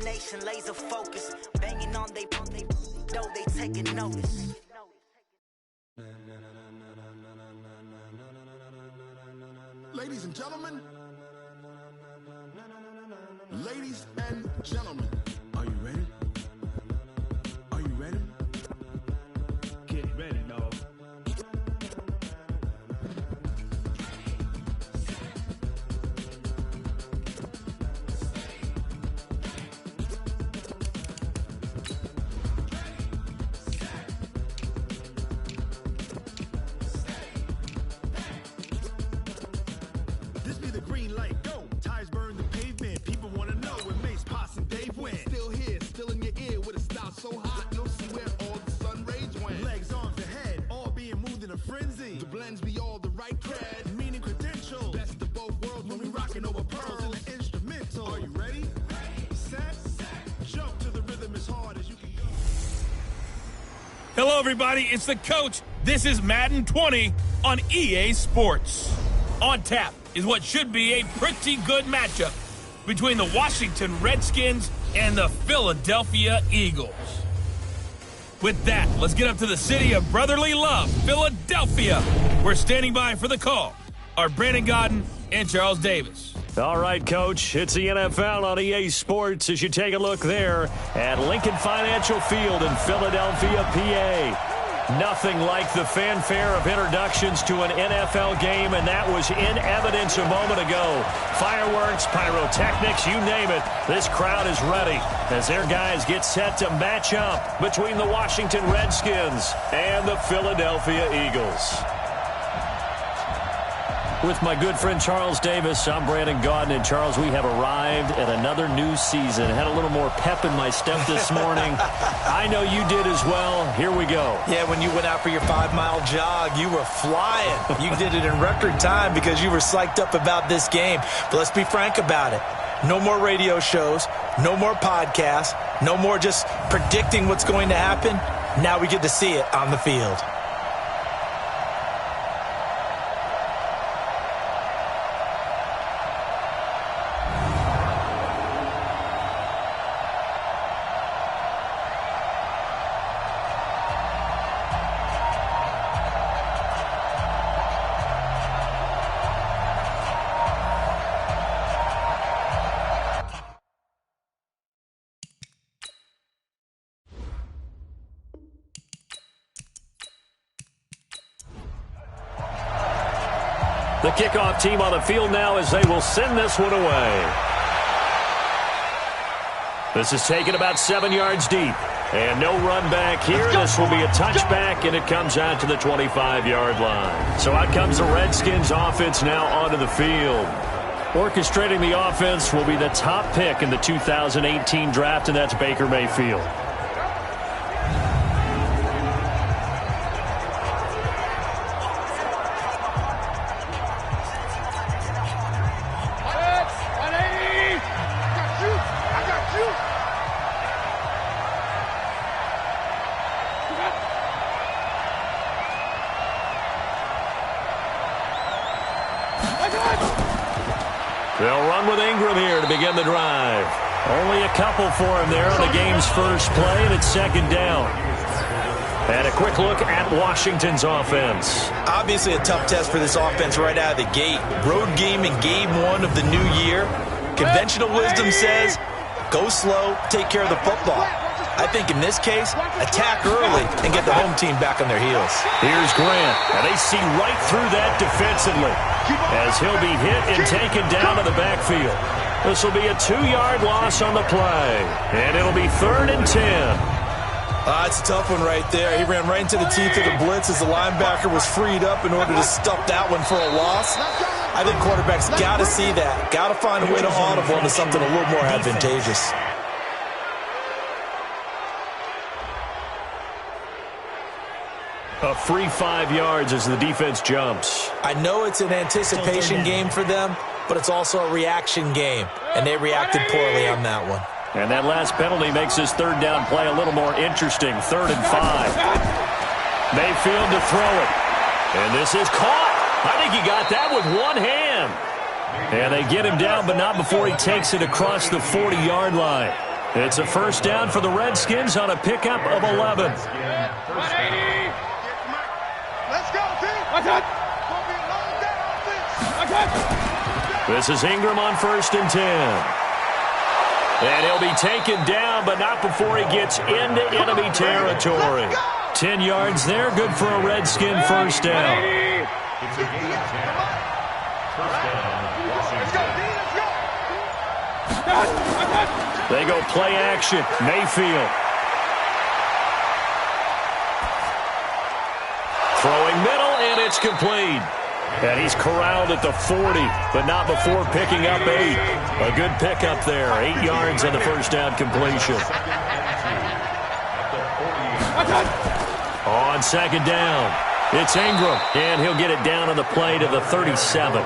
determination, laser focus, banging on they though they taking notice. Ladies and gentlemen, are you ready? Are you ready? Get ready, dog. This be the green light, go. Tires burn the pavement. People wanna know when Mace, Pops, and Dave went. Still here, still in your ear with a style so hot, you'll see where all the sun rays went. Legs, arms, ahead, all being moved in a frenzy. The blends be all the right cred, meaning credentials. Best of both worlds when we rockin' over pearls in the instrumental. Are you ready? Set, jump to the rhythm as hard as you can go. Hello, everybody. It's the coach. This is Madden 20 on EA Sports. On tap is what should be a pretty good matchup between the Washington Redskins and the Philadelphia Eagles. With that, let's get up to the city of brotherly love, Philadelphia. We're standing by for the call. Our Brandon Godden and Charles Davis. All right, Coach, it's the NFL on EA Sports as you take a look there at Lincoln Financial Field in Philadelphia, PA. Nothing like the fanfare of introductions to an NFL game, and that was in evidence a moment ago. Fireworks, pyrotechnics, you name it. This crowd is ready as their guys get set to match up between the Washington Redskins and the Philadelphia Eagles. With my good friend Charles Davis, I'm Brandon Godden. And Charles, we have arrived at another new season. Had a little more pep in my step this morning. I know you did as well. Here we go. Yeah, when you went out for your 5-mile jog, you were flying. You did it in record time because you were psyched up about this game. But let's be frank about it. No more radio shows, no more podcasts, no more just predicting what's going to happen. Now we get to see it on the field. The kickoff team on the field now as they will send this one away. This is taken about 7 yards deep. And no run back here. This will be a touchback, and it comes out to the 25-yard line. So out comes the Redskins offense now onto the field. Orchestrating the offense will be the top pick in the 2018 draft, and that's Baker Mayfield. They'll run with Ingram here to begin the drive. Only a couple for him there on the game's first play, and it's second down. And a quick look at Washington's offense. Obviously a tough test for this offense right out of the gate. Road game in game 1 of the new year. Conventional wisdom says, go slow, take care of the football. I think in this case, attack early and get the home team back on their heels. Here's Grant, and they see right through that defensively as he'll be hit and taken down to the backfield. This will be a 2-yard loss on the play, and it'll be 3rd and 10. It's a tough one right there. He ran right into the teeth of the blitz as the linebacker was freed up in order to stuff that one for a loss. I think quarterbacks got to see that. Got to find a way to audible into something a little more advantageous. A free 5 yards as the defense jumps. I know it's an anticipation game for them, but it's also a reaction game, and they reacted poorly on that one. And that last penalty makes this third down play a little more interesting. 3rd and 5. Mayfield to throw it. And this is caught. I think he got that with one hand. And they get him down, but not before he takes it across the 40-yard line. It's a first down for the Redskins on a pickup of 11. 180. Let's go, team. This is Ingram on 1st and 10. And he'll be taken down, but not before he gets into enemy territory. 10 yards there, good for a Redskin first down. They go play action. Mayfield. Throwing middle, and it's complete. And he's corralled at the 40, but not before picking up 8. A good pickup there. 8 yards on the first down completion. On second down, it's Ingram, and he'll get it down on the play to the 37.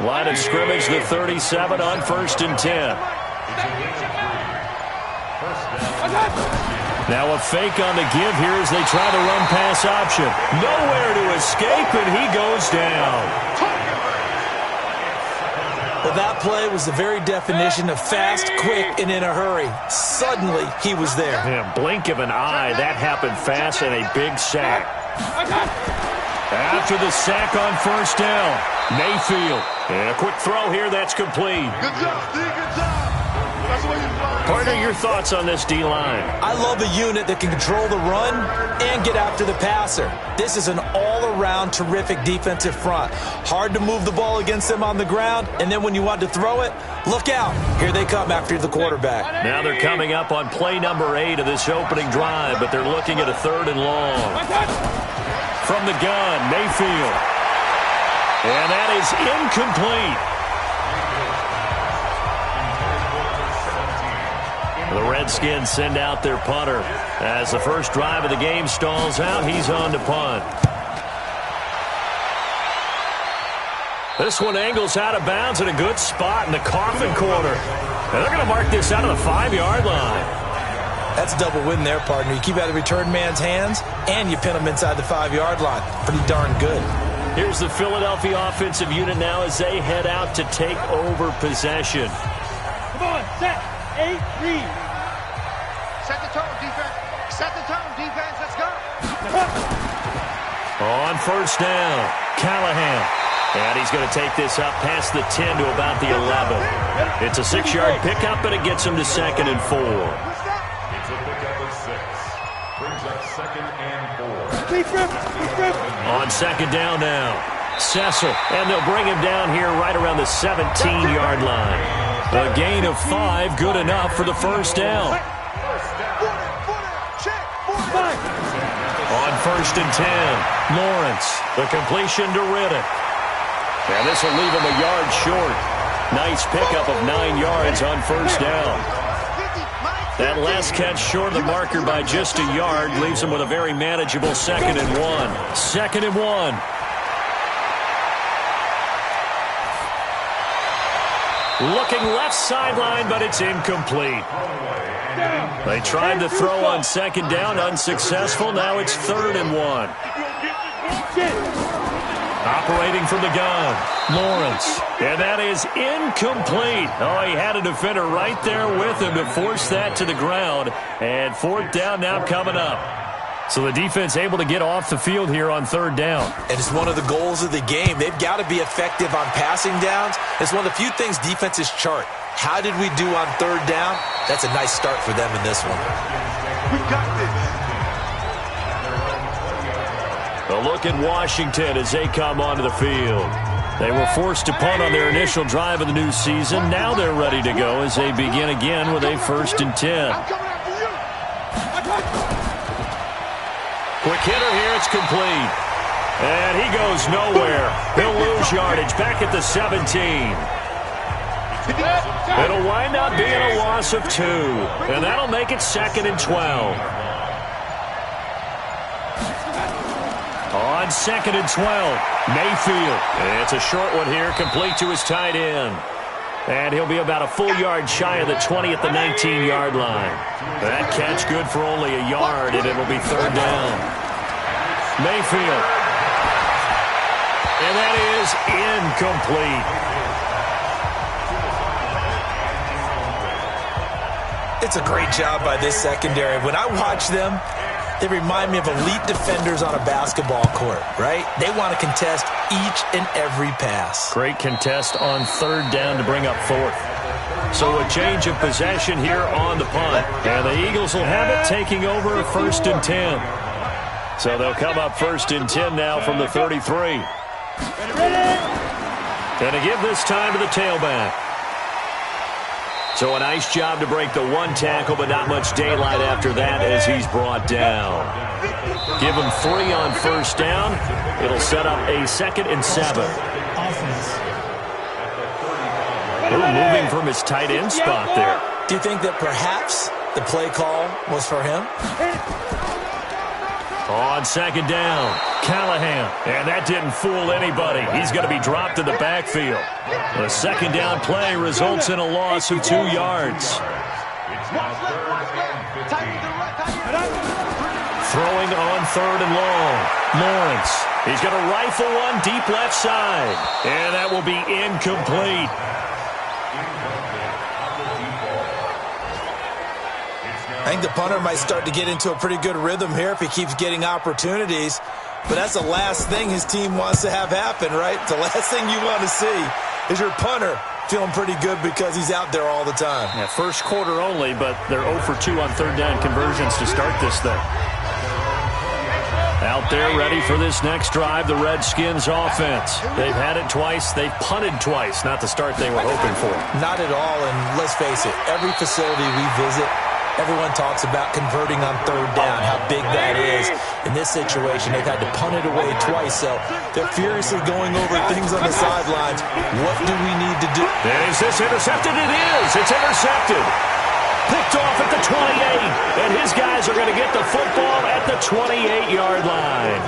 Line of scrimmage, the 37 on 1st and 10. Now a fake on the give here as they try the run-pass option. Nowhere to escape, and he goes down. Well, that play was the very definition of fast, quick, and in a hurry. Suddenly, he was there. Yeah, blink of an eye, that happened fast, and a big sack. After the sack on first down, Mayfield. And a quick throw here, that's complete. Good job, D. Good job. That's the way you fly. Partner, your thoughts on this D-line? I love a unit that can control the run and get after the passer. This is an all-around terrific defensive front. Hard to move the ball against them on the ground, and then when you want to throw it, look out. Here they come after the quarterback. Now they're coming up on play number 8 of this opening drive, but they're looking at a 3rd and long. From the gun, Mayfield. And that is incomplete. The Redskins send out their punter. As the first drive of the game stalls out, he's on to punt. This one angles out of bounds in a good spot in the coffin corner. And they're going to mark this out of the 5-yard line. That's a double win there, partner. You keep out of the return man's hands, and you pin him inside the 5-yard line. Pretty darn good. Here's the Philadelphia offensive unit now as they head out to take over possession. Come on, set, 8, read. Set the tone, defense. Set the tone, defense. Let's go. On first down, Callahan. And he's going to take this up past the 10 to about the 11. It's a 6-yard pickup, and it gets him to 2nd and 4. It's a pickup of 6. Brings up 2nd and 4. On second down now, Cecil. And they'll bring him down here right around the 17-yard line. A gain of 5, good enough for the first down. On 1st and 10, Lawrence. The completion to Riddick. And this will leave him a yard short. Nice pickup of 9 yards on first down. That last catch short of the marker by just a yard leaves him with a very manageable 2nd and 1. 2nd and 1. Looking left sideline, but it's incomplete. They tried to throw on second down, unsuccessful. Now it's 3rd and 1. Operating from the gun, Lawrence. And that is incomplete. Oh, he had a defender right there with him to force that to the ground. And 4th down now coming up. So the defense able to get off the field here on 3rd down. And it's one of the goals of the game. They've got to be effective on passing downs. It's one of the few things defenses chart. How did we do on 3rd down? That's a nice start for them in this one. We got this. A look at Washington as they come onto the field. They were forced to punt on their initial drive of the new season. Now they're ready to go as they begin again with a 1st and 10. Quick hitter here, it's complete. And he goes nowhere. He'll lose yardage back at the 17. It'll wind up being a loss of 2. And that'll make it 2nd and 12. On 2nd and 12, Mayfield. It's a short one here, complete to his tight end. And he'll be about a full yard shy of the 20 at the 19-yard line. That catch good for only a yard, and it'll be 3rd down. Mayfield. And that is incomplete. It's a great job by this secondary. When I watch them, they remind me of elite defenders on a basketball court, right? They want to contest each and every pass. Great contest on third down to bring up fourth. So a change of possession here on the punt. And the Eagles will have it, taking over 1st and 10. So they'll come up 1st and 10 now from the 33. And to give this time to the tailback. So a nice job to break the one tackle, but not much daylight after that as he's brought down. Give him 3 on 1st down. It'll set up a 2nd and 7. Moving from his tight end spot there. Do you think that perhaps the play call was for him? On 2nd down, Callahan. And that didn't fool anybody. He's going to be dropped in the backfield. The 2nd down play results in a loss of 2 yards. Throwing on 3rd and long. Lawrence. He's going to rifle one deep left side. And that will be incomplete. I think the punter might start to get into a pretty good rhythm here if he keeps getting opportunities. But that's the last thing his team wants to have happen, right? The last thing you want to see is your punter feeling pretty good because he's out there all the time. Yeah, first quarter only, but they're 0 for 2 on 3rd down conversions to start this thing. Out there ready for this next drive, the Redskins offense. They've had it twice. They've punted twice. Not the start they were hoping for. Not at all, and let's face it, every facility we visit, everyone talks about converting on 3rd down, how big that is. In this situation, they've had to punt it away twice, so they're furiously going over things on the sidelines. What do we need to do? And is this intercepted? It is. It's intercepted. Picked off at the 28, and his guys are going to get the football at the 28-yard line.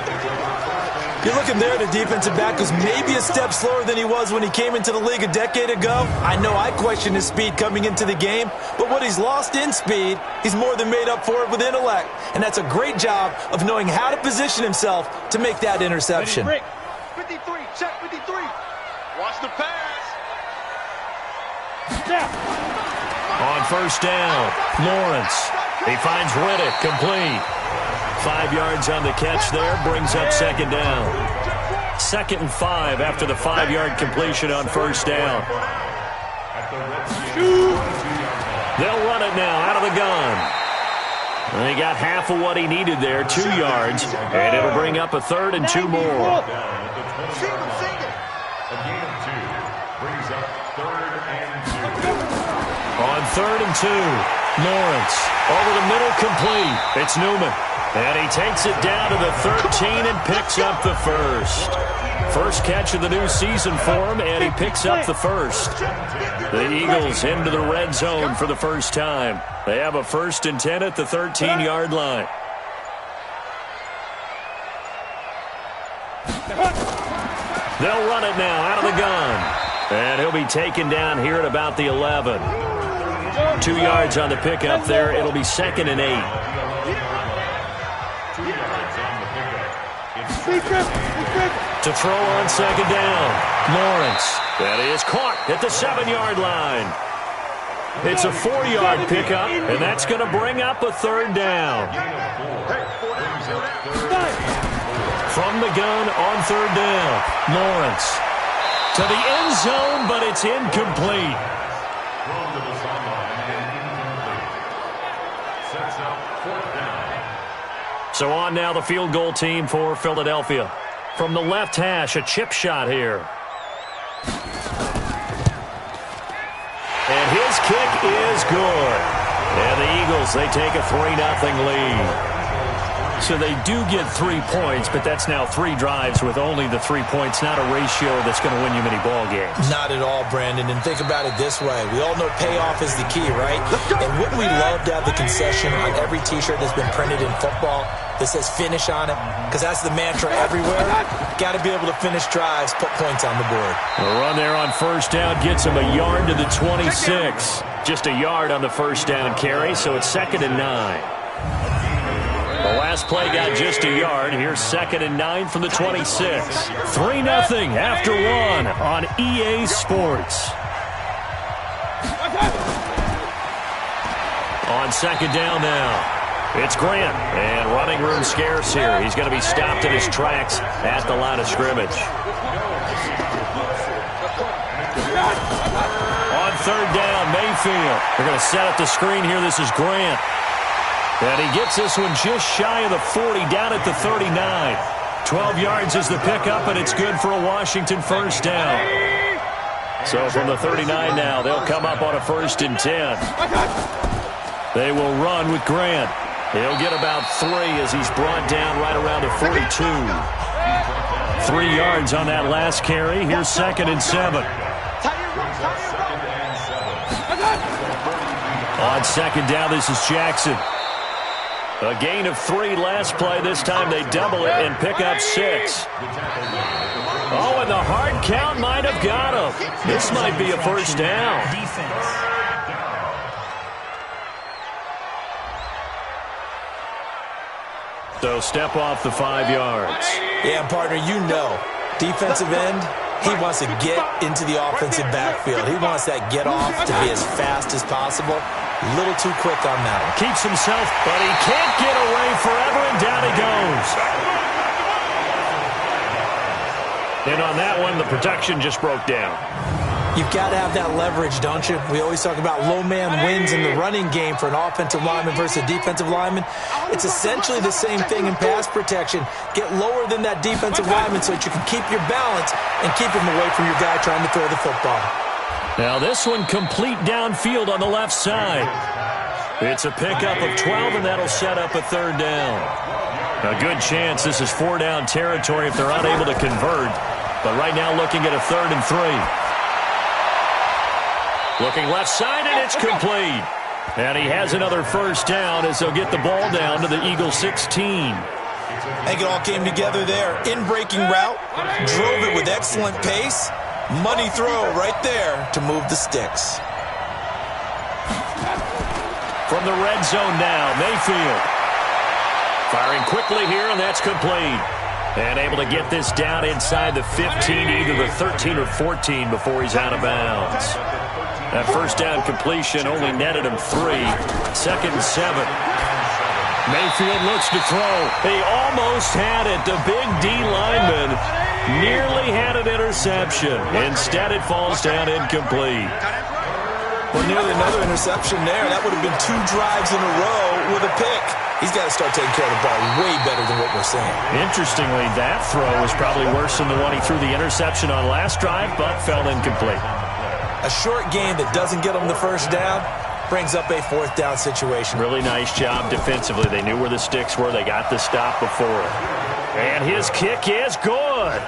You're looking there, the defensive back was maybe a step slower than he was when he came into the league a decade ago. I know I questioned his speed coming into the game, but what he's lost in speed, he's more than made up for it with intellect. And that's a great job of knowing how to position himself to make that interception. 53, check 53. Watch the pass. Yeah. On 1st down, Lawrence. He finds Riddick, complete. 5 yards on the catch there, brings up 2nd down. 2nd and 5 after the 5-yard completion on 1st down. They'll run it now out of the gun. And he got half of what he needed there, 2 yards, and it'll bring up a 3rd and 2 more. On 3rd and 2, Lawrence over the middle, complete. It's Newman. And he takes it down to the 13 and picks up the first. First catch of the new season for him, and he picks up the first. The Eagles into the red zone for the first time. They have a 1st and 10 at the 13-yard line. They'll run it now out of the gun. And he'll be taken down here at about the 11. 2 yards on the pickup there. It'll be 2nd and 8. To throw on 2nd down, Lawrence. That is caught at the 7-yard line. It's a 4-yard pickup, and that's going to bring up a 3rd down. From the gun on 3rd down, Lawrence. To the end zone, but it's incomplete. So on now the field goal team for Philadelphia. From the left hash, a chip shot here. And his kick is good. And the Eagles, they take a 3-0 lead. So they do get 3 points, but that's now 3 drives with only the 3 points, not a ratio that's going to win you many ball games. Not at all, Brandon. And think about it this way. We all know payoff is the key, right? And wouldn't we love to have the concession on every T-shirt that's been printed in football that says finish on it? Because that's the mantra everywhere. Got to be able to finish drives, put points on the board. The run there on 1st down gets him a yard to the 26. Just a yard on the 1st down carry, so it's 2nd and 9. The last play got just a yard. Here's 2nd and 9 from the 26. 3-0 after 1 on EA Sports. On second down now, it's Grant, and running room scarce here. He's going to be stopped in his tracks at the line of scrimmage. On third down, Mayfield. They're going to set up the screen here. This is Grant. And he gets this one just shy of the 40, down at the 39. 12 yards is the pickup, and it's good for a Washington first down. So from the 39 now, they'll come up on a 1st and 10. They will run with Grant. He'll get about 3 as he's brought down right around the 42. 3 yards on that last carry. Here's 2nd and 7. On second down, this is Jackson. A gain of 3 last play. This time they double it and pick up 6. Oh, and the hard count might have got him. This might be a first down. So step off the 5 yards. Yeah, partner, you know, defensive end, he wants to get into the offensive backfield. He wants that get off to be as fast as possible. A little too quick on that one. Keeps himself, but he can't get away forever, and down he goes. And on that one, the protection just broke down. You've got to have that leverage, don't you? We always talk about low man wins in the running game for an offensive lineman versus a defensive lineman. It's essentially the same thing in pass protection. Get lower than that defensive lineman so that you can keep your balance and keep him away from your guy trying to throw the football. Now this one complete downfield on the left side. It's a pickup of 12, and that'll set up a 3rd down. A good chance this is 4-down territory if they're unable to convert. But right now looking at a 3rd and 3. Looking left side, and it's complete. And he has another first down as they'll get the ball down to the Eagles 16. I think it all came together there. In-breaking route, drove it with excellent pace. Money throw right there to move the sticks. From the red zone now, Mayfield. Firing quickly here, and that's complete. And able to get this down inside the 15, either the 13 or 14 before he's out of bounds. That first down completion only netted him 3. 2nd and 7. Mayfield looks to throw. He almost had it. The big D lineman nearly had an interception. Instead, it falls down incomplete. Well, nearly another interception there. That would have been 2 drives in a row with a pick. He's got to start taking care of the ball way better than what we're seeing. Interestingly, that throw was probably worse than the one he threw the interception on last drive, but fell incomplete. A short game that doesn't get him the first down brings up a 4th down situation. Really nice job defensively. They knew where the sticks were. They got the stop before it. And his kick is good.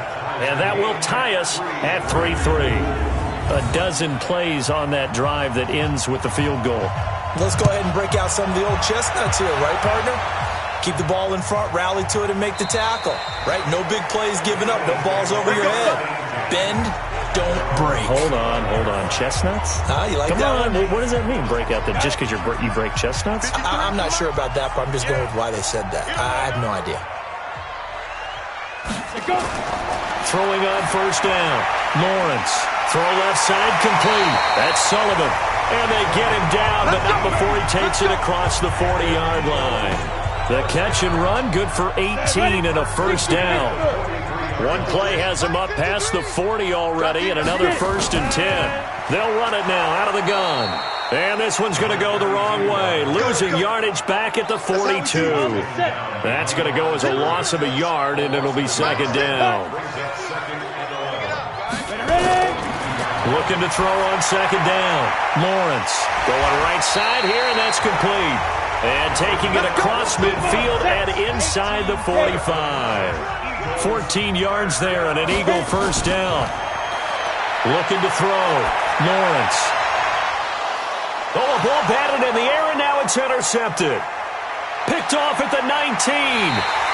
And that will tie us at 3-3. A dozen plays on that drive that ends with the field goal. Let's go ahead and break out some of the old chestnuts here, right, partner? Keep the ball in front, rally to it, and make the tackle, right? No big plays given up, no balls over your head. Bend, don't break. Hold on. Chestnuts? You like Come that on. one? What does that mean, break out? Just because you break chestnuts? I'm not sure about that, but I'm just going with why they said that. I have no idea. Throwing on first down. Lawrence. Throw left side complete. That's Sullivan. And they get him down, but not before he takes it across the 40-yard line. The catch and run, good for 18 and a first down. One play has him up past the 40 already, and another 1st and 10. They'll run it now out of the gun. And this one's going to go the wrong way, losing yardage back at the 42. That's going to go as a loss of a yard, and it'll be 2nd down. Looking to throw on 2nd down. Lawrence going right side here, and that's complete. And taking it across midfield and inside the 45. 14 yards there and an Eagle first down. Looking to throw. Lawrence. Oh, a ball batted in the air, and now it's intercepted. Picked off at the 19.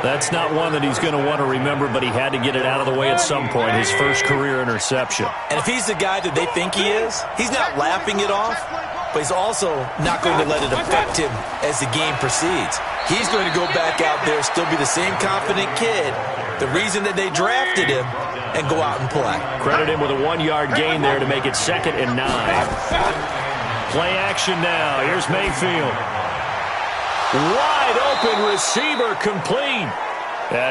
That's not one that he's going to want to remember, but he had to get it out of the way at some point, his first career interception. And if he's the guy that they think he is, he's not laughing it off, but he's also not going to let it affect him as the game proceeds. He's going to go back out there, still be the same confident kid, the reason that they drafted him, and go out and play. Credit him with a 1-yard gain there to make it 2nd and 9. Play action now. Here's Mayfield. Wide open receiver complete.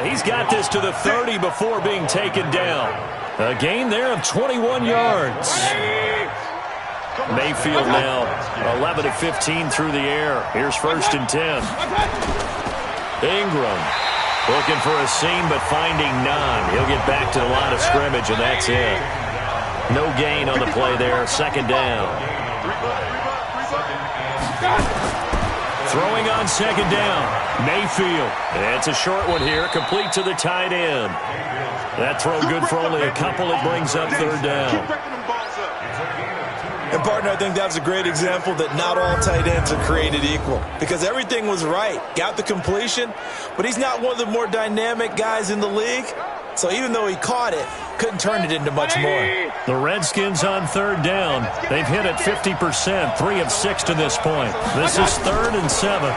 He's got this to the 30 before being taken down. A gain there of 21 yards. Mayfield now 11 of 15 through the air. Here's 1st and 10. Ingram looking for a seam but finding none. He'll get back to the line of scrimmage, and that's it. No gain on the play there. 2nd down. Throwing on 2nd down. Mayfield. And it's a short one here, complete to the tight end. That throw good for only a couple. It brings up 3rd down. And, partner, I think that was a great example that not all tight ends are created equal, because everything was right. Got the completion, but he's not one of the more dynamic guys in the league. So even though he caught it, couldn't turn it into much more. The Redskins on 3rd down. They've hit it 50%, 3 of 6 to this point. This is 3rd and 7.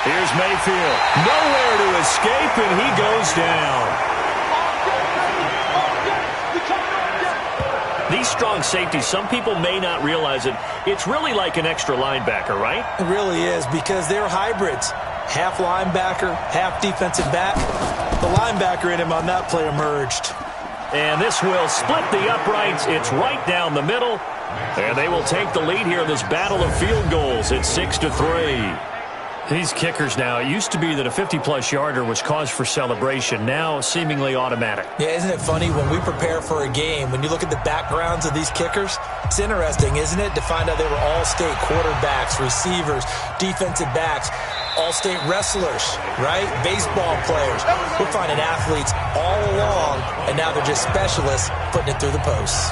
Here's Mayfield. Nowhere to escape, and he goes down. These strong safeties, some people may not realize it. It's really like an extra linebacker, right? It really is, because they're hybrids. Half linebacker, half defensive back. The linebacker in him on that play emerged. And this will split the uprights. It's right down the middle. And they will take the lead here in this battle of field goals. It's 6-3. These kickers now, it used to be that a 50-plus yarder was cause for celebration. Now, seemingly automatic. Yeah, isn't it funny when we prepare for a game, when you look at the backgrounds of these kickers, it's interesting, isn't it, to find out they were all-state quarterbacks, receivers, defensive backs, all-state wrestlers, right? Baseball players. We're finding athletes all along, and now they're just specialists putting it through the posts.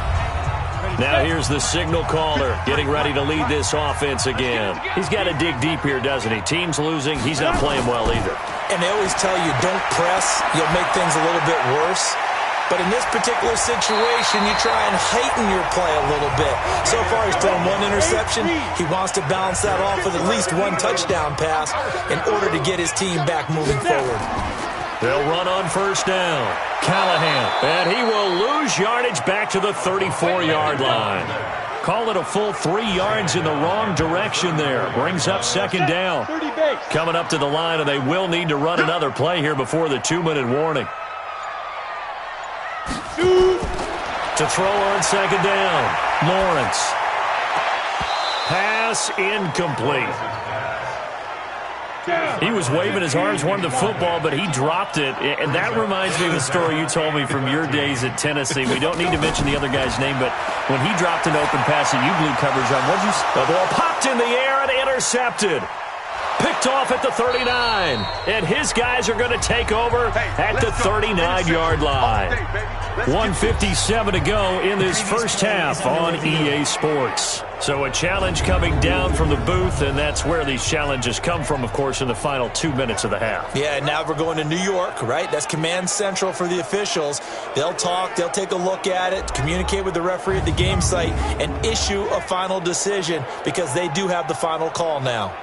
Now here's the signal caller getting ready to lead this offense again. He's got to dig deep here, doesn't he? Team's losing. He's not playing well either. And they always tell you, don't press. You'll make things a little bit worse. But in this particular situation, you try and heighten your play a little bit. So far, he's thrown 1 interception. He wants to balance that off with at least 1 touchdown pass in order to get his team back moving forward. They'll run on 1st down. Callahan, and he will lose yardage back to the 34-yard line. Call it a full 3 yards in the wrong direction there. Brings up 2nd down. Coming up to the line, and they will need to run another play here before the 2-minute warning. To throw on 2nd down. Lawrence. Pass incomplete. He was waving his arms, wanted the football, but he dropped it. And that reminds me of the story you told me from your days at Tennessee. We don't need to mention the other guy's name, but when he dropped an open pass and you blew coverage on, what did you say? The ball popped in the air and intercepted. Picked off at the 39. And his guys are going to take over at the 39-yard line. 1:57 to go in this first half on EA Sports. So a challenge coming down from the booth, and that's where these challenges come from, of course, in the final 2 minutes of the half. Yeah, now we're going to New York, right? That's command central for the officials. They'll talk, they'll take a look at it, communicate with the referee at the game site, and issue a final decision because they do have the final call now.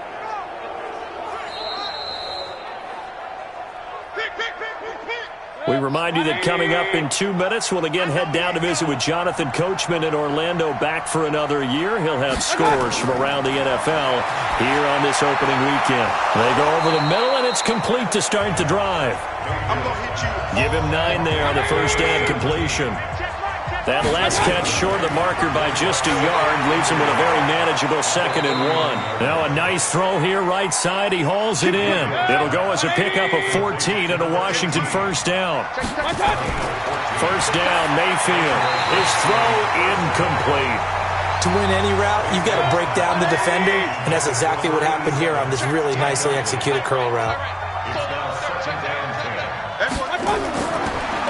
We remind you that coming up in 2 minutes, we'll again head down to visit with Jonathan Coachman in Orlando, back for another year. He'll have scores from around the NFL here on this opening weekend. They go over the middle, and it's complete to start the drive. Give him 9 there on the first down completion. That last catch short of the marker by just a yard leaves him with a very manageable 2nd and 1. Now a nice throw here right side. He hauls it in. It'll go as a pickup of 14 and a Washington first down. First down, Mayfield. His throw incomplete. To win any route, you've got to break down the defender, and that's exactly what happened here on this really nicely executed curl route.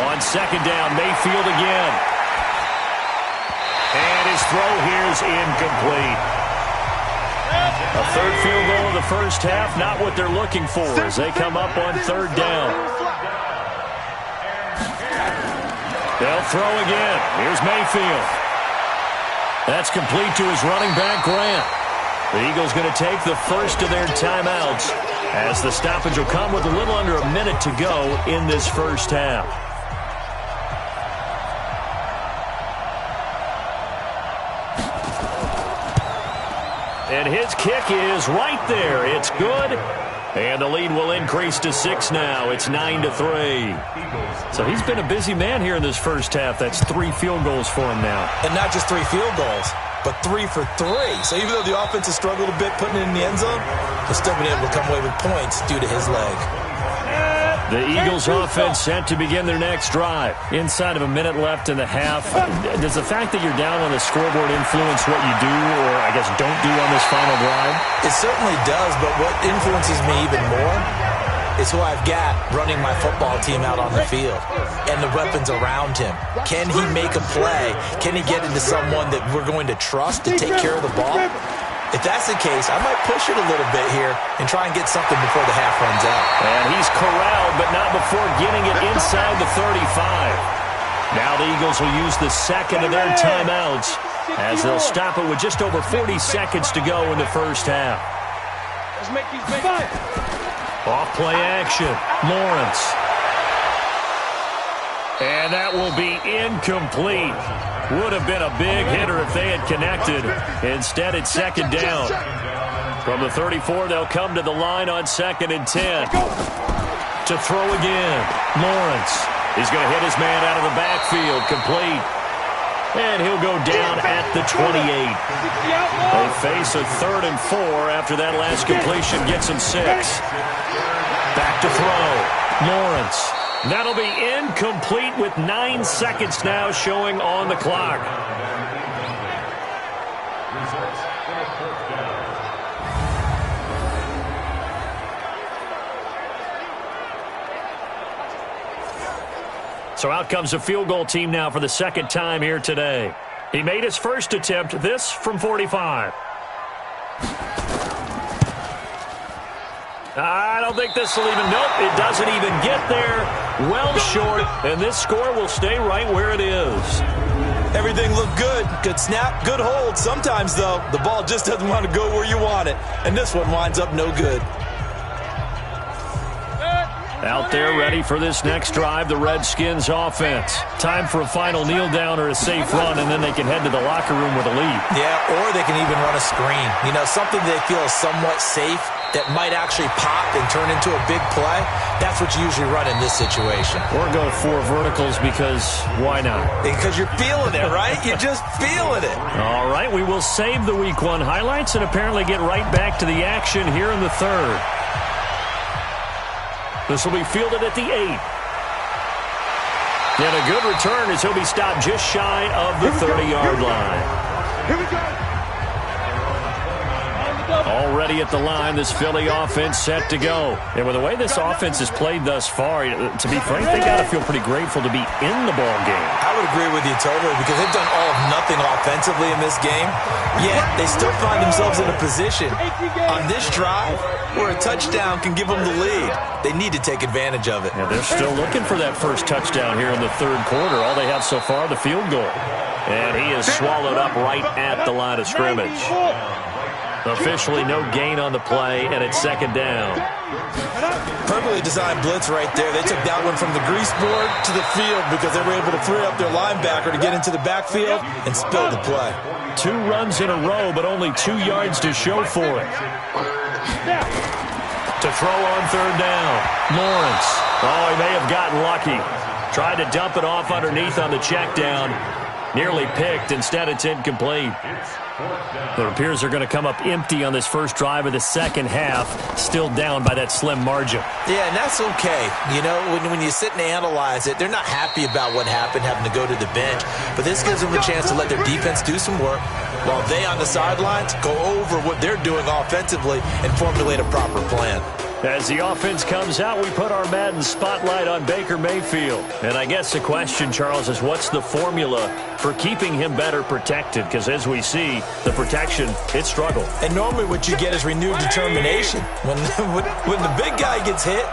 On 2nd down, Mayfield again. And his throw here is incomplete. A 3rd field goal of the first half, not what they're looking for as they come up on 3rd down. They'll throw again. Here's Mayfield. That's complete to his running back, Grant. The Eagles going to take the first of their timeouts as the stoppage will come with a little under a minute to go in this first half. And his kick is right there. It's good. And the lead will increase to 6 now. It's 9-3. So he's been a busy man here in this first half. That's 3 field goals for him now. And not just 3 field goals, but 3 for 3. So even though the offense has struggled a bit putting it in the end zone, he's still been able to come away with points due to his leg. The Eagles offense set to begin their next drive. Inside of a minute left in the half. Does the fact that you're down on the scoreboard influence what you do, or I guess don't do on this final drive? It certainly does, but what influences me even more is who I've got running my football team out on the field and the weapons around him. Can he make a play? Can he get into someone that we're going to trust to take care of the ball? If that's the case, I might push it a little bit here and try and get something before the half runs out. And he's corralled, but not before getting it inside the 35. Now the Eagles will use the second of their timeouts as they'll stop it with just over 40 seconds to go in the first half. Off play action, Lawrence. And that will be incomplete. Would have been a big hitter if they had connected. Instead, it's second down. From the 34, they'll come to the line on 2nd and 10. To throw again, Lawrence. He's going to hit his man out of the backfield, complete. And he'll go down at the 28. They face a 3rd and 4 after that last completion gets him 6. Back to throw, Lawrence. That'll be incomplete with 9 seconds now showing on the clock. So out comes a field goal team now for the second time here today. He made his first attempt, this from 45. I don't think this will even, nope, it doesn't even get there. Well short, and this score will stay right where it is. Everything looked good. Good snap, good hold. Sometimes, though, the ball just doesn't want to go where you want it. And this one winds up no good. Out there ready for this next drive, the Redskins offense. Time for a final kneel down or a safe run, and then they can head to the locker room with a lead. Yeah, or they can even run a screen. You know, something they feel is somewhat safe that might actually pop and turn into a big play. That's what you usually run in this situation. Or go 4 verticals because why not? Because you're feeling it, right? You're just feeling it. All right, we will save the Week 1 highlights and apparently get right back to the action here in the 3rd. This will be fielded at the 8. And a good return as he'll be stopped just shy of the 30-yard line. Here we go. Already at the line, this Philly offense set to go. And with the way this offense has played thus far, to be frank, they got to feel pretty grateful to be in the ball game. I would agree with you totally because they've done all of nothing offensively in this game, yet they still find themselves in a position on this drive where a touchdown can give them the lead. They need to take advantage of it. Yeah, they're still looking for that first touchdown here in the 3rd quarter. All they have so far, the field goal. And he is swallowed up right at the line of scrimmage. Officially no gain on the play, and it's second down. Perfectly designed blitz right there. They took that one from the grease board to the field because they were able to free up their linebacker to get into the backfield and spill the play. 2 runs in a row, but only 2 yards to show for it. To throw on 3rd down, Lawrence. Oh, he may have gotten lucky. Tried to dump it off underneath on the check down. Nearly picked. Instead, it's incomplete. It appears they're going to come up empty on this first drive of the second half, still down by that slim margin. Yeah, and that's okay. You know, when you sit and analyze it, they're not happy about what happened, having to go to the bench. But this gives them a chance to let their defense do some work while they on the sidelines go over what they're doing offensively and formulate a proper plan. As the offense comes out, we put our Madden spotlight on Baker Mayfield. And I guess the question, Charles, is what's the formula for keeping him better protected? Because as we see, the protection, it struggled. And normally what you get is renewed determination. When the big guy gets hit,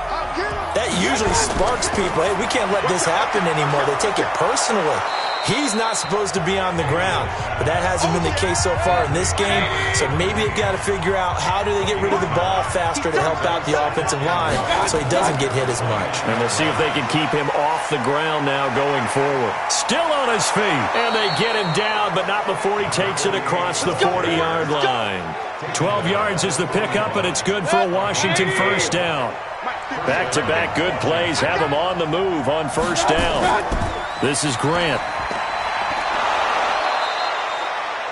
That usually sparks people. Hey, we can't let this happen anymore. They take it personally. He's not supposed to be on the ground, but that hasn't been the case so far in this game. So maybe they've got to figure out how do they get rid of the ball faster to help out the offensive line so he doesn't get hit as much. And we'll see if they can keep him off the ground now going forward. Still on his feet. And they get him down, but not before he takes it across the 40-yard line. 12 yards is the pickup, and it's good for a Washington first down. Back-to-back good plays have him on the move on first down. This is Grant.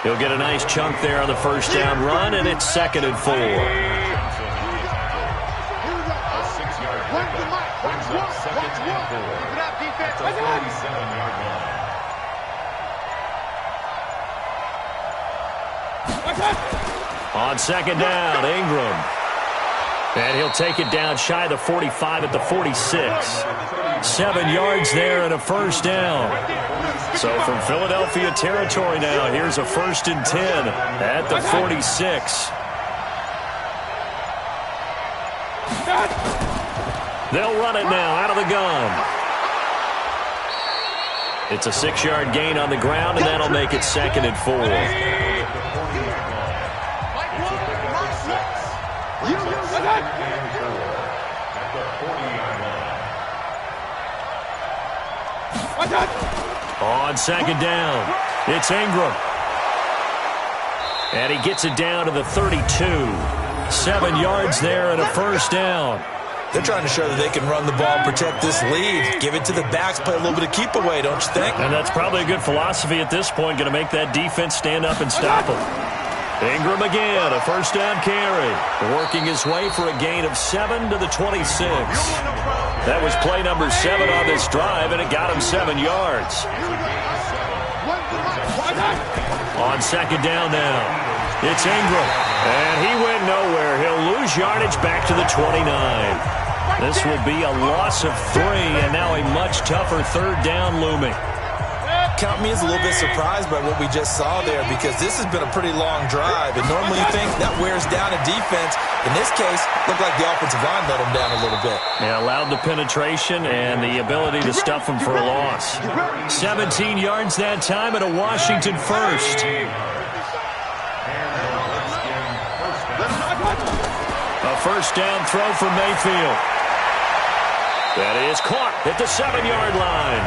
He'll get a nice chunk there on the first down run, and it's 2nd and 4. On 2nd down, Ingram. And he'll take it down shy of the 45 at the 46. 7 yards there and a first down. So from Philadelphia territory now, here's a 1st and 10 at the 46. They'll run it now out of the gun. It's a 6-yard gain on the ground, and that'll make it 2nd and 4. On 2nd down, it's Ingram. And he gets it down to the 32. 7 yards there and a first down. They're trying to show that they can run the ball, protect this lead, give it to the backs, play a little bit of keep away, don't you think? And that's probably a good philosophy at this point, going to make that defense stand up and stop them. Ingram again, a first down carry, working his way for a gain of 7 to the 26. That was play number 7 on this drive, and it got him 7 yards. On 2nd down now, it's Ingram, and he went nowhere. He'll lose yardage back to the 29. This will be a loss of 3, and now a much tougher 3rd down looming. Count me as a little bit surprised by what we just saw there, because this has been a pretty long drive, and normally you think that wears down a defense. In this case, looked like the offensive line let them down a little bit. Yeah, allowed the penetration and the ability to stuff them for a loss. 17 yards that time at a Washington first. A first down throw for Mayfield. That is caught at the 7-yard line.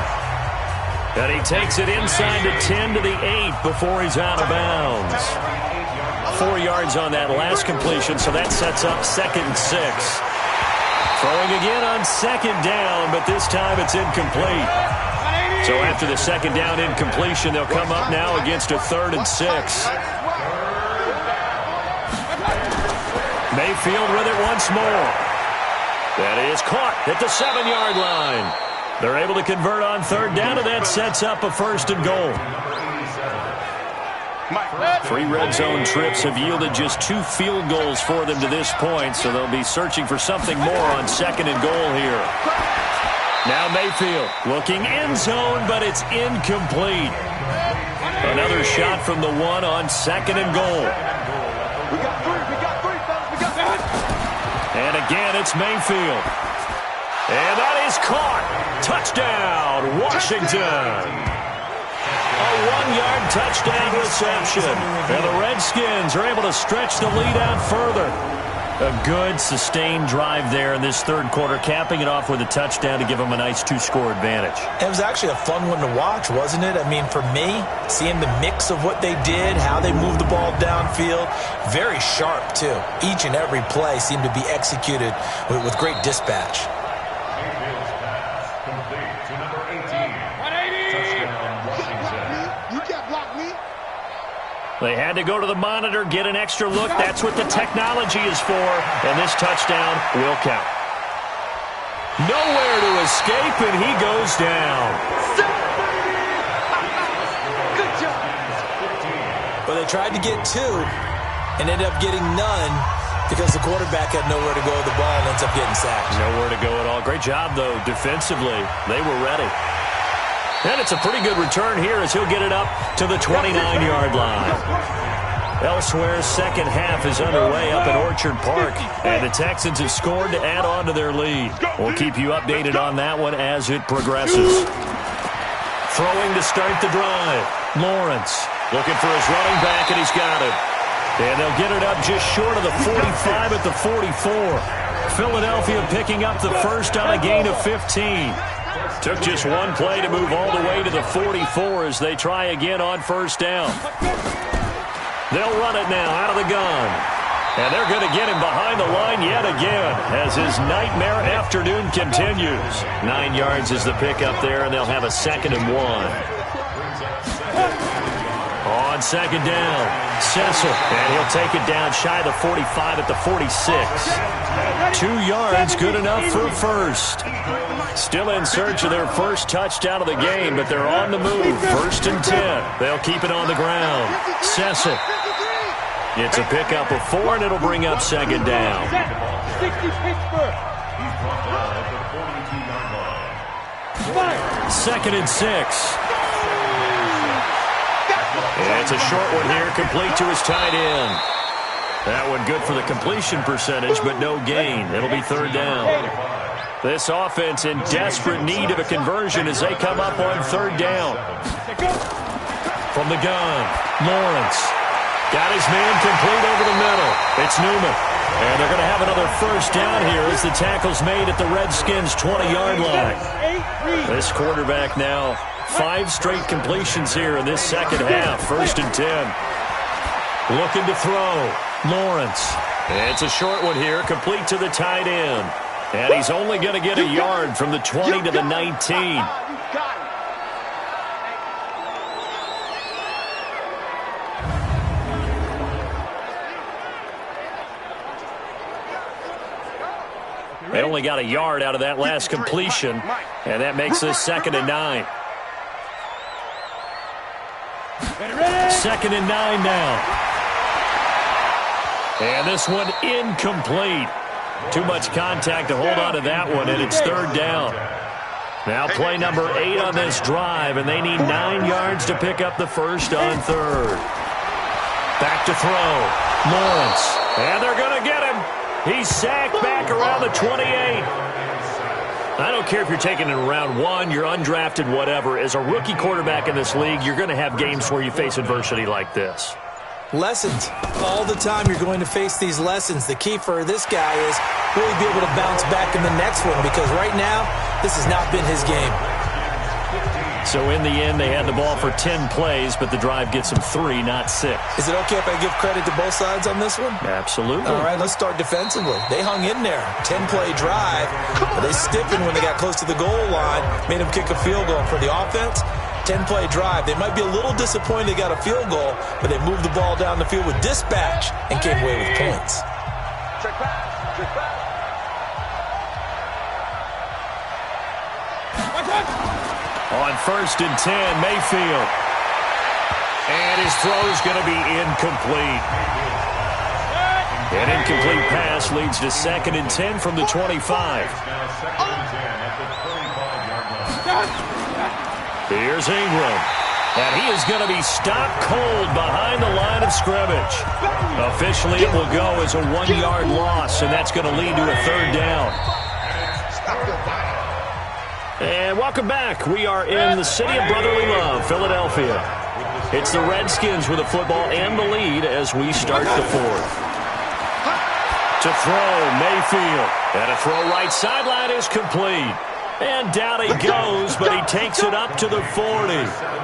And he takes it inside the 10 to the 8 before he's out of bounds. 4 yards on that last completion, so that sets up 2nd and 6. Throwing again on 2nd down, but this time it's incomplete. So after the 2nd down incompletion, they'll come up now against a 3rd and 6. Mayfield with it once more. That is caught at the 7-yard line. They're able to convert on 3rd down, and that sets up a 1st and goal. 3 red zone trips have yielded just 2 field goals for them to this point, so they'll be searching for something more on 2nd and goal here. Now Mayfield looking end zone, but it's incomplete. Another shot from the 1 on 2nd and goal. And again, it's Mayfield. And that is caught. Touchdown, Washington. A 1-yard touchdown reception. And the Redskins are able to stretch the lead out further. A good, sustained drive there in this 3rd quarter, capping it off with a touchdown to give them a nice 2-score advantage. It was actually a fun one to watch, wasn't it? I mean, for me, seeing the mix of what they did, how they moved the ball downfield, very sharp, too. Each and every play seemed to be executed with great dispatch. They had to go to the monitor, get an extra look. That's what the technology is for. And this touchdown will count. Nowhere to escape, and he goes down. Good job. Well, they tried to get 2 and ended up getting none because the quarterback had nowhere to go with the ball and ends up getting sacked. Nowhere to go at all. Great job, though, defensively. They were ready. And it's a pretty good return here as he'll get it up to the 29-yard line. Elsewhere, second half is underway up at Orchard Park, and the Texans have scored to add on to their lead. We'll keep you updated on that one as it progresses. Throwing to start the drive. Lawrence looking for his running back, and he's got it. And they'll get it up just short of the 45 at the 44. Philadelphia picking up the first on a gain of 15. Took just one play to move all the way to the 44 as they try again on first down. They'll run it now out of the gun. And they're going to get him behind the line yet again as his nightmare afternoon continues. 9 yards is the pickup there, and they'll have a 2nd and 1. On second down, Cecil, and he'll take it down shy of the 45 at the 46. 2 yards, good enough for a first. Still in search of their first touchdown of the game, but they're on the move. 1st and 10. They'll keep it on the ground. Cecil. It's a pickup of 4, and it'll bring up second down. 2nd and 6. And it's a short one here, complete to his tight end. That one good for the completion percentage, but no gain. It'll be 3rd down. This offense in desperate need of a conversion as they come up on 3rd down. From the gun, Lawrence. Got his man complete over the middle. It's Newman. And they're going to have another first down here as the tackle's made at the Redskins' 20-yard line. This quarterback now 5 straight completions here in this second half. 1st and 10. Looking to throw. Lawrence. It's a short one here, complete to the tight end. And he's only going to get a yard from the 20 to the 19. They only got a yard out of that last completion, and that makes this 2nd and 9. 2nd and 9 now. And this one incomplete. Too much contact to hold on to that one, and it's 3rd down. Now play number 8 on this drive, and they need 9 yards to pick up the first on 3rd. Back to throw. Lawrence. And they're going to get him. He's sacked back around the 28. I don't care if you're taking it in round 1, you're undrafted, whatever. As a rookie quarterback in this league, you're going to have games where you face adversity like this. Lessons. All the time you're going to face these lessons. The key for this guy is really be able to bounce back in the next one, because right now, this has not been his game. So in the end, they had the ball for 10 plays, but the drive gets them 3, not 6. Is it okay if I give credit to both sides on this one? Absolutely. All right, let's start defensively. They hung in there. 10-play drive, but they stiffened when they got close to the goal line, made them kick a field goal. For the offense, 10-play drive. They might be a little disappointed they got a field goal, but they moved the ball down the field with dispatch and came away with points. Check back. Check back. On 1st and 10, Mayfield. And his throw's going to be incomplete. An incomplete pass leads to 2nd and 10 from the 25. Here's Ingram. And he is going to be stopped cold behind the line of scrimmage. Officially, it will go as a 1-yard loss, and that's going to lead to a 3rd down. And welcome back. We are in the city of brotherly love, Philadelphia. It's the Redskins with the football and the lead as we start the 4th. To throw, Mayfield. And a throw right sideline is complete. And down he goes, but he takes it up to the 40.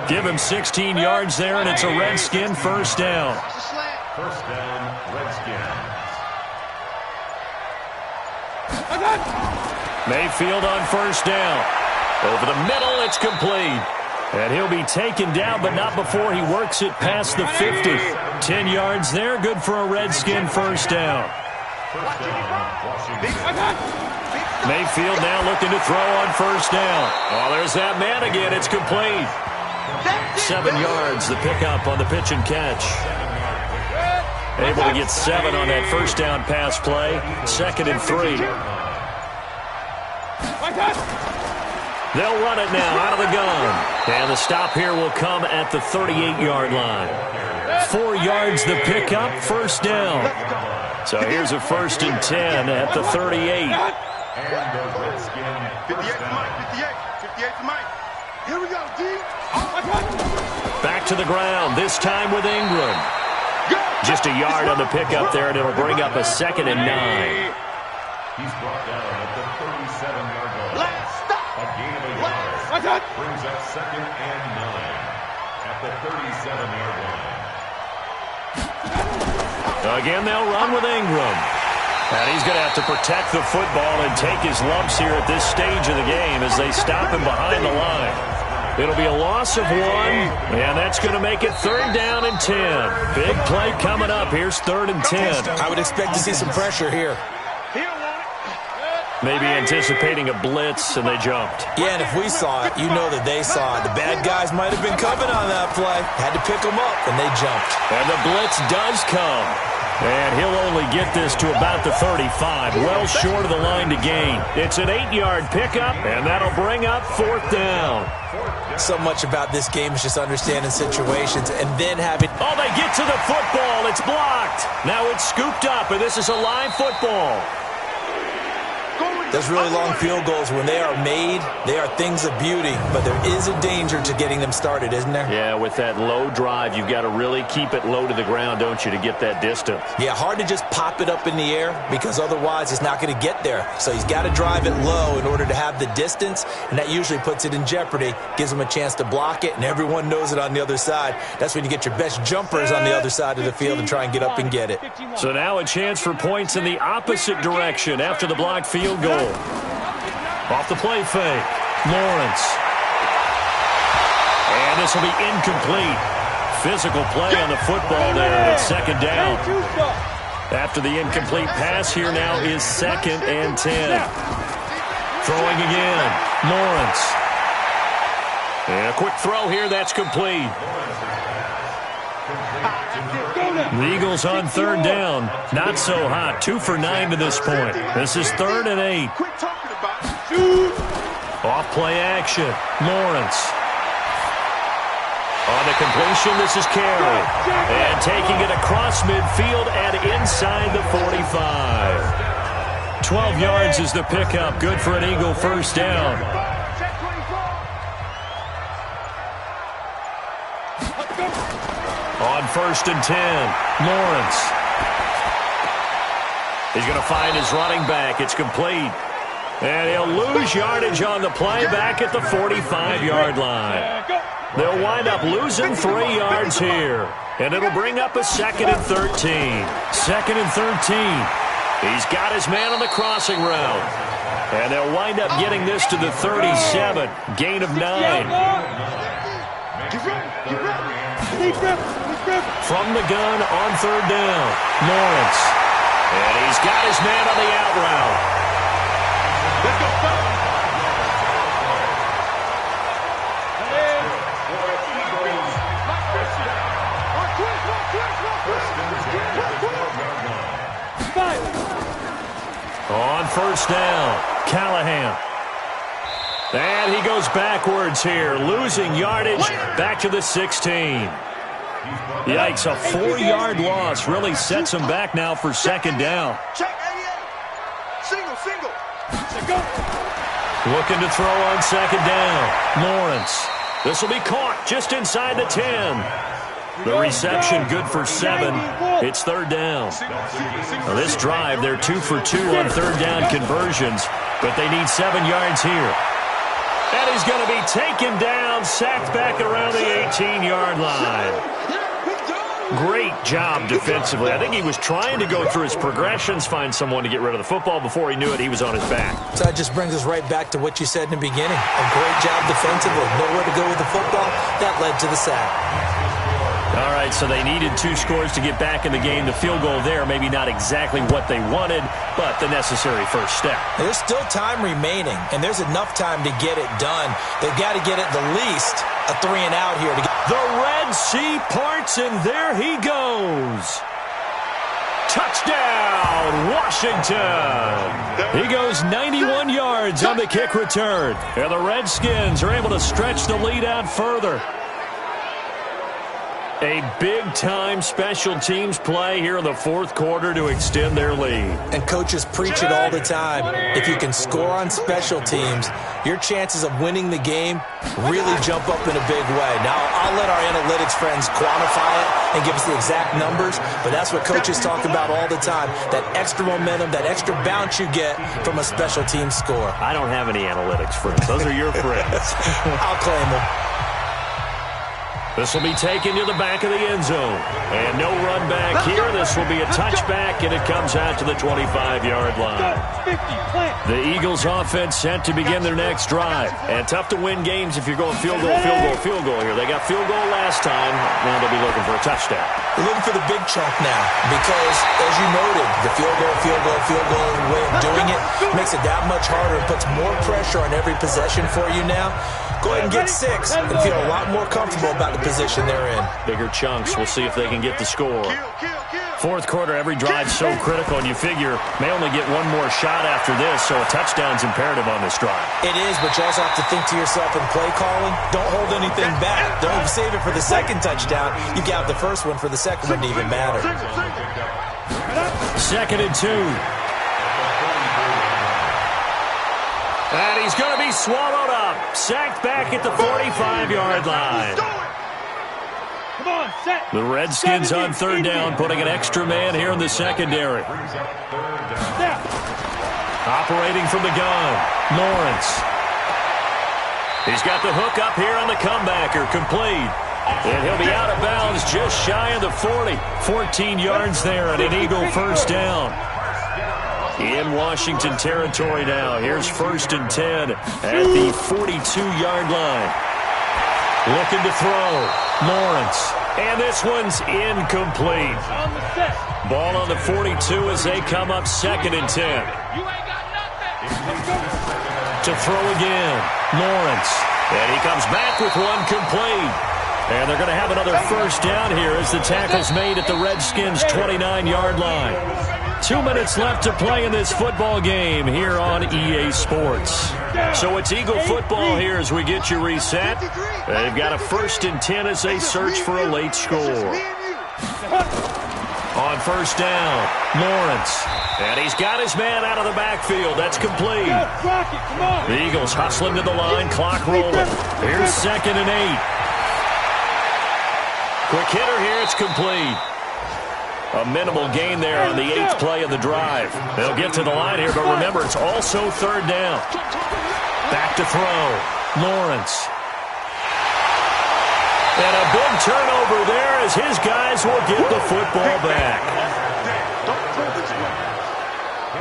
Give him 16 yards there, and it's a Redskin first down. First down, Redskins. Mayfield on first down. Over the middle, it's complete. And he'll be taken down, but not before he works it past the 50. 10 yards there, good for a Redskin first down. Mayfield now looking to throw on first down. Oh, there's that man again. It's complete. 7 yards, the pickup on the pitch and catch. Able to get 7 on that first down pass play. 2nd and 3. They'll run it now out of the gun. And the stop here will come at the 38-yard line. 4 yards the pickup, first down. So here's a 1st and 10 at the 38. And the Redskin. 58 to Mike, 58 to Mike. Here we go, D. Back to the ground, this time with Ingram. Just a yard on the pickup there, and it'll bring up a 2nd and 9. He's brought down at the 37-yard line. Last stop. A gain of a yard. Brings up 2nd and 9 at the 37-yard line. Again, they'll run with Ingram. And he's going to have to protect the football and take his lumps here at this stage of the game as they stop him behind the line. It'll be a loss of 1, and that's going to make it 3rd down and 10. Big play coming up. Here's 3rd and 10. I would expect to see some pressure here. Maybe anticipating a blitz, and they jumped. Yeah, and if we saw it, you know that they saw it. The bad guys might have been coming on that play. Had to pick them up, and they jumped. And the blitz does come. And he'll only get this to about the 35, well short of the line to gain. It's an 8-yard pickup, and that'll bring up 4th down. So much about this game is just understanding situations and then having... Oh, they get to the football. It's blocked. Now it's scooped up, and this is a live football. Those really long field goals, when they are made, they are things of beauty, but there is a danger to getting them started, isn't there? Yeah, with that low drive, you've got to really keep it low to the ground, don't you, to get that distance? Yeah, hard to just pop it up in the air because otherwise it's not going to get there. So he's got to drive it low in order to have the distance, and that usually puts it in jeopardy, gives him a chance to block it, and everyone knows it on the other side. That's when you get your best jumpers on the other side of the field and try and get up and get it. So now a chance for points in the opposite direction after the blocked field goal. Off the play fake, Lawrence. And this will be incomplete. Physical play on the football there, and it's 2nd down. After the incomplete pass, here now is 2nd and 10. Throwing again, Lawrence. And a quick throw here, that's complete. The Eagles on 3rd down. Not so hot. 2 for 9 to this point. This is 3rd and 8. Off play action. Lawrence. On the completion, this is Carey. And taking it across midfield and inside the 45. 12 yards is the pickup. Good for an Eagle 1st down. On 1st and 10, Lawrence. He's going to find his running back. It's complete. And he'll lose yardage on the play back at the 45-yard line. They'll wind up losing 3 yards here. And it'll bring up a 2nd and 13. 2nd and 13. He's got his man on the crossing route. And they'll wind up getting this to the 37. Gain of 9. From the gun on 3rd down, Lawrence. And he's got his man on the out route. On 1st down, Callahan. And he goes backwards here, losing yardage back to the 16. Yikes, a 4-yard loss really sets him back now for 2nd down. Check 88. Single. Looking to throw on 2nd down. Lawrence. This will be caught just inside the 10. The reception good for 7. It's 3rd down. Now this drive, they're 2 for 2 on 3rd down conversions, but they need 7 yards here. And he's going to be taken down, sacked back around the 18-yard line. Great job defensively. I think he was trying to go through his progressions, find someone to get rid of the football. Before he knew it, he was on his back. So that just brings us right back to what you said in the beginning. A great job defensively. Nowhere to go with the football. That led to the sack. All right, so they needed 2 scores to get back in the game. The field goal there, maybe not exactly what they wanted, but the necessary first step. There's still time remaining, and there's enough time to get it done. They've got to get at the least a 3 and out here. The Red Sea parts, and there he goes. Touchdown, Washington. He goes 91 yards on the kick return. And the Redskins are able to stretch the lead out further. A big-time special teams play here in the fourth quarter to extend their lead. And coaches preach it all the time. If you can score on special teams, your chances of winning the game really jump up in a big way. Now, I'll let our analytics friends quantify it and give us the exact numbers, but that's what coaches talk about all the time, that extra momentum, that extra bounce you get from a special team score. I don't have any analytics friends. Those are your friends. I'll claim them. This will be taken to the back of the end zone. And no run back here. This will be a touchback, and it comes out to the 25-yard line. The Eagles offense set to begin their next drive. And tough to win games if you're going field goal here. They got field goal last time. Now they'll be looking for a touchdown. They're looking for the big chunk now because, as you noted, the field goal way of doing it makes it that much harder and puts more pressure on every possession for you now. Go ahead and get 6 and feel a lot more comfortable about the position they're in. Bigger chunks. We'll see if they can get the score. Fourth quarter, every drive's so critical, and you figure may only get one more shot after this, so a touchdown's imperative on this drive. It is, but you also have to think to yourself in play calling, don't hold anything back. Don't save it for the second touchdown. You got the first one for the second one to even matter. 2nd and 2. And he's going to be swallowed up. Sacked back at the 45-yard line. The Redskins on third down, putting an extra man here in the secondary. Operating from the gun, Lawrence. He's got the hook up here on the comebacker, complete. And he'll be out of bounds just shy of the 40. 14 yards there and an Eagle first down. In Washington territory now. Here's 1st and 10 at the 42-yard line. Looking to throw. Lawrence. And this one's incomplete. Ball on the 42 as they come up 2nd and 10. To throw again. Lawrence. And he comes back with one complete. And they're going to have another first down here as the tackle's made at the Redskins' 29-yard line. 2 minutes left to play in this football game here on EA Sports. So it's Eagle football here as we get you reset. They've got a 1st and 10 as they search for a late score. On first down, Lawrence. And he's got his man out of the backfield. That's complete. The Eagles hustling to the line, clock rolling. Here's 2nd and 8. Quick hitter here, it's complete. A minimal gain there on the 8th play of the drive. They'll get to the line here, but remember, it's also third down. Back to throw. Lawrence. And a big turnover there as his guys will get the football back.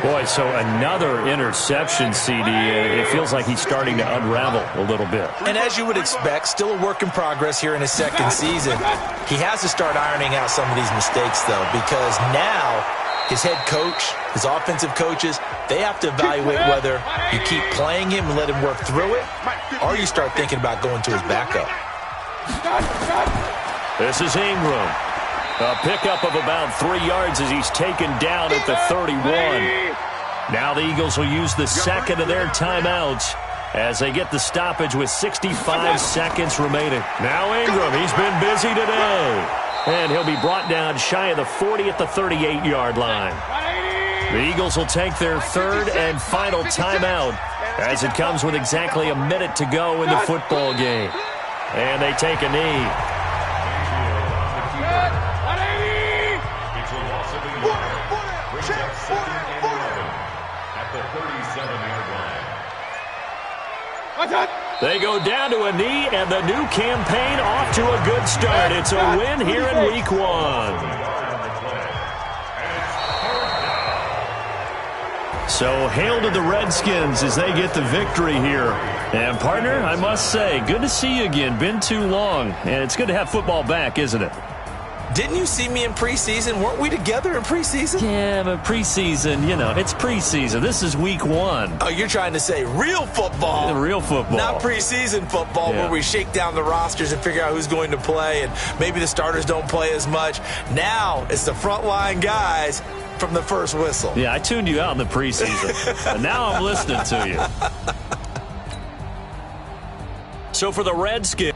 Boy, so another interception, CD. It feels like he's starting to unravel a little bit. And as you would expect, still a work in progress here in his second season. He has to start ironing out some of these mistakes, though, because now his head coach, his offensive coaches, they have to evaluate whether you keep playing him and let him work through it, or you start thinking about going to his backup. This is Ingram. A pickup of about 3 yards as he's taken down at the 31. Now the Eagles will use the second of their timeouts as they get the stoppage with 65 seconds remaining. Now Ingram, he's been busy today. And he'll be brought down shy of the 40 at the 38-yard line. The Eagles will take their 3rd and final timeout as it comes with exactly a minute to go in the football game. And they take a knee. They go down to a knee, and the new campaign off to a good start. It's a win here in Week 1. So hail to the Redskins as they get the victory here. And, partner, I must say, good to see you again. Been too long, and it's good to have football back, isn't it? Didn't you see me in preseason? Weren't we together in preseason? Yeah, but preseason, it's preseason. This is week 1. Oh, you're trying to say real football. Real football. Not preseason football where we shake down the rosters and figure out who's going to play, and maybe the starters don't play as much. Now it's the frontline guys from the first whistle. Yeah, I tuned you out in the preseason, and now I'm listening to you. So for the Redskins,